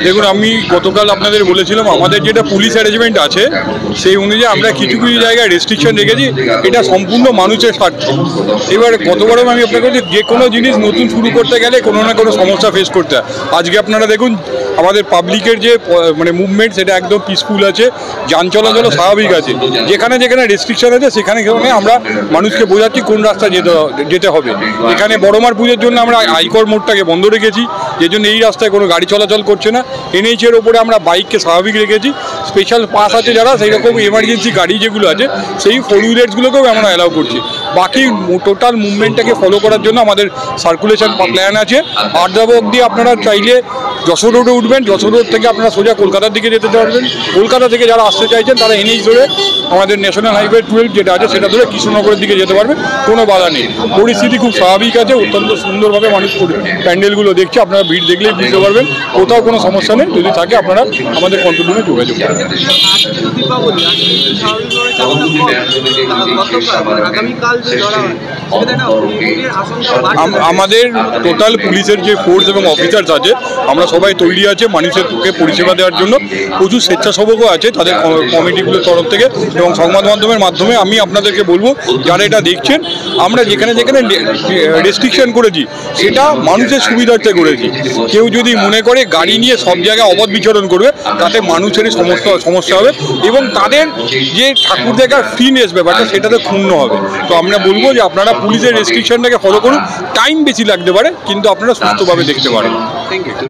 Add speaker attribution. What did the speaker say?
Speaker 1: দেখুন, আমি গতকাল আপনাদের বলেছিলাম আমাদের যেটা পুলিশ অ্যারেঞ্জমেন্ট আছে সেই অনুযায়ী আমরা কিছু কিছু জায়গায় রেস্ট্রিকশন রেখেছি, এটা সম্পূর্ণ মানুষের স্বার্থে। এবার গতবারও আমি আপনাকে বলছি, যে কোনো জিনিস নতুন শুরু করতে গেলে কোনো না কোনো সমস্যা ফেস করতে হয়। আজকে আপনারা দেখুন আমাদের পাবলিকের যে মানে মুভমেন্ট সেটা একদম পিসফুল আছে, যান চলাচলও স্বাভাবিক আছে। যেখানে যেখানে রেস্ট্রিকশন আছে সেখানে আমরা মানুষকে বোঝাচ্ছি কোন রাস্তা যেতে হবে। এখানে বড়মার পুজোর জন্য আমরা আইকর মোড়টাকে বন্ধ রেখেছি, যে জন্য এই রাস্তায় কোনো গাড়ি চলাচল করছে না। এনএইচের ওপরে আমরা বাইককে স্বাভাবিক রেখেছি। স্পেশাল পাস আছে যারা, সেই রকম এমার্জেন্সি গাড়ি যেগুলো আছে সেই 4 হুইলার্সগুলোকেও আমরা অ্যালাউ করছি। বাকি টোটাল মুভমেন্টটাকে ফলো করার জন্য আমাদের সার্কুলেশন প্ল্যান আছে। 8 অবধি আপনারা চাইলে যশোর রোডে উঠবেন, যশোর রোড থেকে আপনারা সোজা কলকাতার দিকে যেতে পারবেন। কলকাতা থেকে যারা আসতে চাইছেন তারা এনএইচ ধরে আমাদের ন্যাশনাল হাইওয়ে 12 যেটা আছে সেটা ধরে কৃষ্ণনগরের দিকে যেতে পারবেন, কোনো বাধা নেই। পরিস্থিতি খুব স্বাভাবিক আছে, অত্যন্ত সুন্দরভাবে মানুষ প্যান্ডেলগুলো দেখছে। আপনারা ভিড় দেখলেই বুঝতে পারবেন, কোথাও কোনো সমস্যা নেই। যদি থাকে আপনারা আমাদের কন্ট্রোল রুমে যোগাযোগ করবেন। আমাদের টোটাল পুলিশের যে ফোর্স এবং অফিসার্স আছে আমরা সবাই তৈরি আছে মানুষের পক্ষে পরিষেবা দেওয়ার জন্য। প্রচুর স্বেচ্ছাসেবকও আছে তাদের কমিটিগুলোর তরফ থেকে, এবং সংবাদ মাধ্যমের মাধ্যমে আমি আপনাদেরকে বলবো যারা এটা দেখছেন, আমরা যেখানে যেখানে রেস্ট্রিকশন করেছি সেটা মানুষের সুবিধার্থে করেছি। কেউ যদি মনে করে গাড়ি নিয়ে সব জায়গায় অবাধ বিচরণ করবে, তাতে মানুষেরই সমস্যা হবে এবং তাদের যে ঠাকুর দেখার ফ্রিনেস ব্যাপারটা সেটাতে ক্ষুণ্ণ হবে। তো আমরা বলবো যে আপনারা পুলিশের রেস্ট্রিকশনটাকে ফলো করুন। টাইম বেশি লাগতে পারে, কিন্তু আপনারা সুস্থভাবে দেখতে পারেন। Thank you.